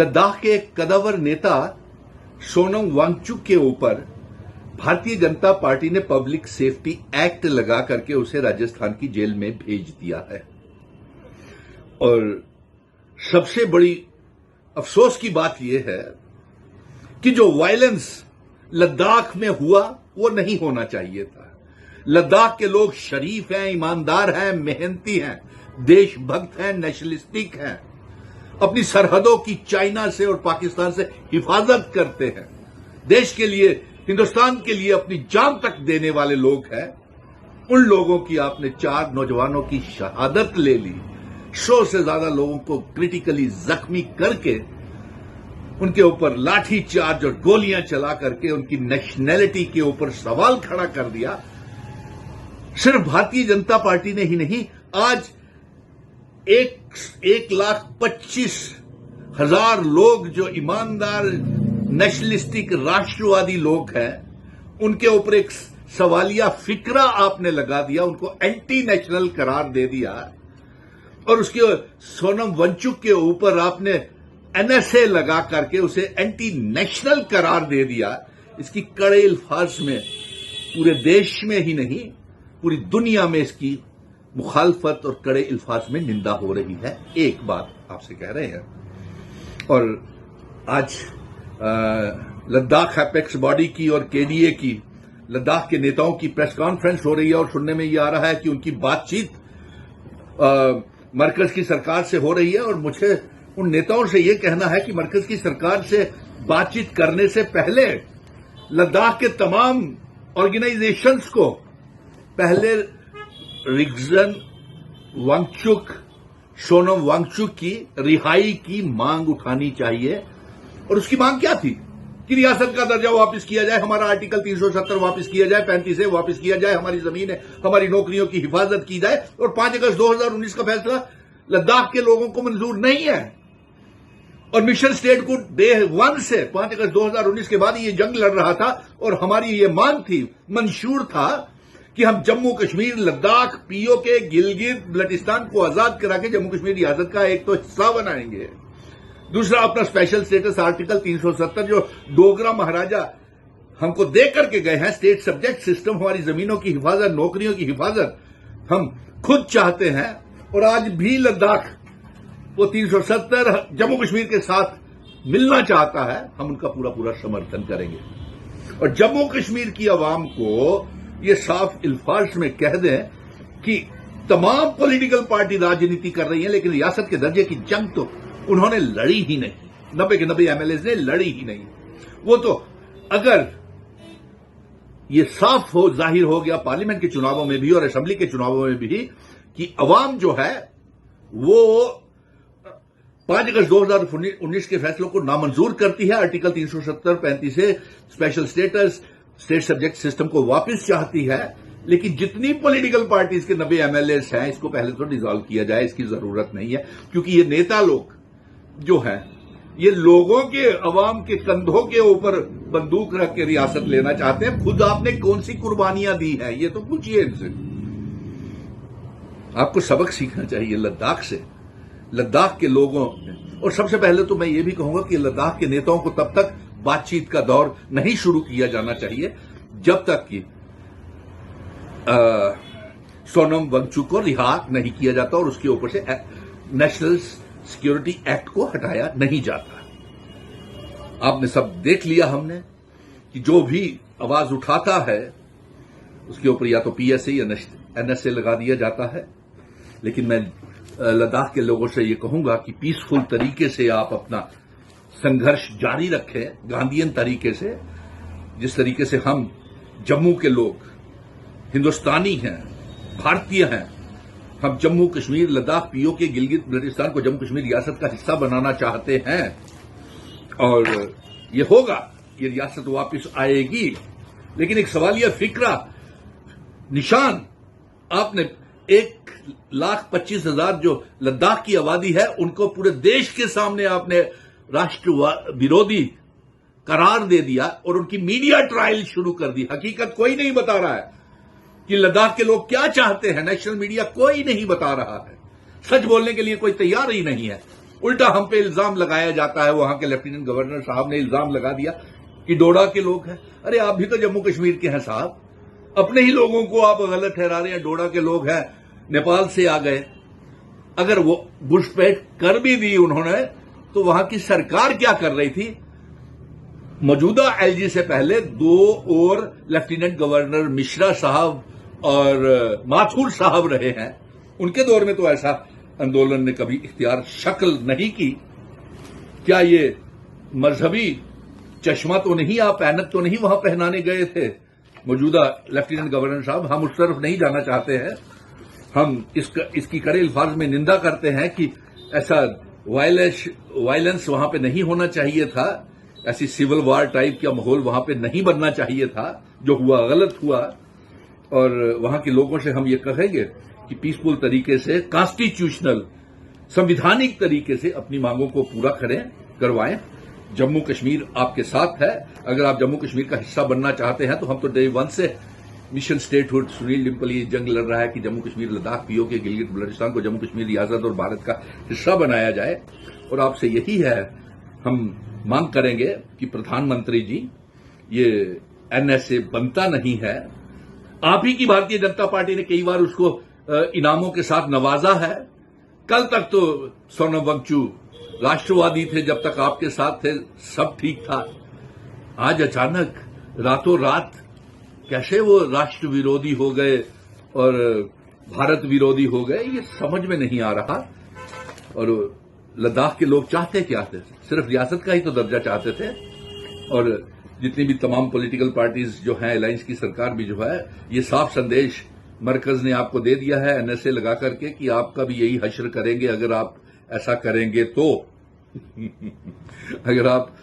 लद्दाख के एक कदावर नेता सोनम वांगचुक के ऊपर भारतीय जनता पार्टी ने पब्लिक सेफ्टी एक्ट लगा करके उसे राजस्थान की जेल में भेज दिया है। और सबसे बड़ी अफसोस की बात यह है कि जो वायलेंस लद्दाख में हुआ वो नहीं होना चाहिए था। लद्दाख के लोग शरीफ हैं, ईमानदार हैं, मेहनती हैं, देशभक्त हैं, नेशनलिस्टिक हैं, अपनी सरहदों की चाइना से और पाकिस्तान से हिफाजत करते हैं, देश के लिए, हिंदुस्तान के लिए अपनी जान तक देने वाले लोग हैं। उन लोगों की आपने 4 नौजवानों की शहादत ले ली, 100 से ज्यादा लोगों को क्रिटिकली जख्मी करके उनके ऊपर लाठी चार्ज और गोलियां चला करके उनकी नेशनैलिटी के ऊपर सवाल खड़ा कर दिया। सिर्फ भारतीय जनता पार्टी ने ही नहीं, आज 1,25,000 लोग जो ईमानदार नेशनलिस्टिक राष्ट्रवादी लोग हैं, उनके ऊपर एक सवालिया फिक्रा आपने लगा दिया, उनको एंटी नेशनल करार दे दिया। और उसके सोनम वांगचुक के ऊपर आपने एनएसए लगा करके उसे एंटी नेशनल करार दे दिया। इसकी कड़े अल्फाज में पूरे देश में ही नहीं, पूरी दुनिया में इसकी मुखालफत और कड़े अल्फाज में निंदा हो रही है। एक बात आपसे कह रहे हैं। और आज लद्दाख एपेक्स बॉडी की और केडीए की, लद्दाख के नेताओं की प्रेस कॉन्फ्रेंस हो रही है और सुनने में यह आ रहा है कि उनकी बातचीत मरकज की सरकार से हो रही है। और मुझे उन नेताओं से यह कहना है कि मरकज की सरकार से बातचीत करने से पहले लद्दाख के तमाम ऑर्गेनाइजेशंस को पहले रिगजन वांगचुक, सोनम वांगचुक की रिहाई की मांग उठानी चाहिए। और उसकी मांग क्या थी कि रियासत का दर्जा वापस किया जाए, हमारा आर्टिकल 370 वापस किया जाए, 35A वापस किया जाए, हमारी जमीन, हमारी नौकरियों की हिफाजत की जाए। और 5 अगस्त 2019 का फैसला लद्दाख के लोगों को मंजूर नहीं है। और मिशन स्टेट को डे 1 से 5 अगस्त 2019 के बाद ये जंग लड़ रहा था और हमारी ये मांग थी, मंशूर था कि हम जम्मू कश्मीर, लद्दाख, पीओके, गिलगित, बल्टिस्तान को आजाद करा के जम्मू कश्मीर रियासत का एक तो हिस्सा बनाएंगे। दूसरा, अपना स्पेशल स्टेटस आर्टिकल 370 जो डोगरा महाराजा हमको दे करके गए हैं, स्टेट सब्जेक्ट सिस्टम, हमारी जमीनों की हिफाजत, नौकरियों की हिफाजत हम खुद चाहते हैं। और आज भी लद्दाख वो 370 जम्मू कश्मीर के साथ मिलना चाहता है, हम उनका पूरा पूरा समर्थन करेंगे। और जम्मू कश्मीर की आवाम को ये साफ अल्फाज में कह दें कि तमाम पॉलिटिकल पार्टी राजनीति कर रही है, लेकिन रियासत के दर्जे की जंग तो उन्होंने लड़ी ही नहीं। 90 के 90 एमएलए ने लड़ी ही नहीं। वो तो अगर ये साफ हो, जाहिर हो गया पार्लियामेंट के चुनावों में भी और असेंबली के चुनावों में भी कि अवाम जो है वो 5 अगस्त 2019 के फैसलों को नामंजूर करती है, article 370, 35A, special status, state subject system को वापस चाहती है। लेकिन जितनी पॉलिटिकल पार्टीज के 90 एमएलए हैं, इसको पहले तो डिसॉल्व किया जाए, इसकी जरूरत नहीं है। क्योंकि ये नेता लोग जो हैं, ये लोगों के, अवाम के कंधों के ऊपर बंदूक रख के रियासत लेना चाहते हैं। खुद आपने कौन सी कुर्बानियां दी हैं, ये तो पूछिए इनसे। आपको सबक सीखना चाहिए लद्दाख से, लद्दाख के लोगों। और सबसे पहले तो मैं ये भी कहूंगा कि लद्दाख के नेताओं को तब तक बातचीत का दौर नहीं शुरू किया जाना चाहिए जब तक कि सोनम वांगचुक को रिहा नहीं किया जाता और उसके ऊपर से नेशनल सिक्योरिटी एक्ट को हटाया नहीं जाता। आपने सब देख लिया हमने कि जो भी आवाज उठाता है उसके ऊपर या तो पीएसए या एनएसए लगा दिया जाता है। लेकिन मैं लद्दाख के लोगों से ये कहूंगा कि पीसफुल तरीके से आप अपना संघर्ष जारी रखें, गांधीयन तरीके से, जिस तरीके से हम जम्मू के लोग हिंदुस्तानी हैं, भारतीय हैं। हम जम्मू कश्मीर, लद्दाख, पीओके, गिलगित बल्टिस्तान को जम्मू कश्मीर रियासत का हिस्सा बनाना चाहते हैं। और ये होगा, ये रियासत वापस आएगी। लेकिन एक सवालिया फिक्रा, निशान आपने 1,25,000 जो लद्दाख की आबादी है, उनको पूरे देश के सामने आपने राष्ट्र विरोधी करार दे दिया और उनकी मीडिया ट्रायल शुरू कर दी। हकीकत कोई नहीं बता रहा है कि लद्दाख के लोग क्या चाहते हैं। नेशनल मीडिया कोई नहीं बता रहा है, सच बोलने के लिए कोई तैयार ही नहीं है। उल्टा हम पे इल्जाम लगाया जाता है, वहां के लेफ्टिनेंट गवर्नर साहब ने इल्जाम लगा दिया कि डोडा के लोग हैं। अरे आप भी तो जम्मू कश्मीर के हैं साहब, अपने ही लोगों को आप गलत ठहरा रहे हैं। डोडा के लोग हैं, नेपाल से आ गए। अगर वो घुसपैठ कर भी दी उन्होंने, तो वहां की सरकार क्या कर रही थी? मौजूदा एलजी से पहले 2 और लेफ्टिनेंट गवर्नर मिश्रा साहब और माथुर साहब रहे हैं। उनके दौर में तो ऐसा आंदोलन ने कभी इख्तियार शक्ल नहीं की। क्या ये मजहबी चश्मा तो नहीं, आप ऐनक तो नहीं वहां पहनाने गए थे मौजूदा लेफ्टिनेंट गवर्नर साहब? हम उस तरफ नहीं जाना चाहते हैं। हम इसकी कड़े अल्फाज में निंदा करते हैं कि ऐसा वायलेंस वहां पे नहीं होना चाहिए था, ऐसी सिविल वार टाइप का माहौल वहां पे नहीं बनना चाहिए था। जो हुआ गलत हुआ, और वहां के लोगों से हम ये कहेंगे कि पीसफुल तरीके से, कॉन्स्टिट्यूशनल संविधानिक तरीके से अपनी मांगों को पूरा करवाएं। जम्मू कश्मीर आपके साथ है। अगर आप जम्मू कश्मीर का हिस्सा बनना चाहते हैं तो हम तो डे 1 से मिशन स्टेटहुड, सुनील डिम्पल ये जंग लड़ रहा है कि जम्मू कश्मीर, लद्दाख, पीओके, गिलगित बल्टिस्तान को जम्मू कश्मीर रियासत और भारत का हिस्सा बनाया जाए। और आपसे यही है, हम मांग करेंगे कि प्रधानमंत्री जी, ये एनएसए बनता नहीं है। आप ही की भारतीय जनता पार्टी ने कई बार उसको इनामों के साथ नवाजा है। कल तक तो सोनम वांगचुक राष्ट्रवादी थे, जब तक आपके साथ थे सब ठीक था। आज अचानक रातों रात कैसे वो राष्ट्र विरोधी हो गए और भारत विरोधी हो गए, ये समझ में नहीं आ रहा। और लद्दाख के लोग चाहते क्या थे? सिर्फ रियासत का ही तो दर्जा चाहते थे। और जितनी भी तमाम पॉलिटिकल पार्टीज जो हैं, अलायंस की सरकार भी जो है, ये साफ संदेश मरकज ने आपको दे दिया है एनएसए लगा करके कि आपका भी यही हश्र करेंगे अगर आप ऐसा करेंगे तो। अगर आप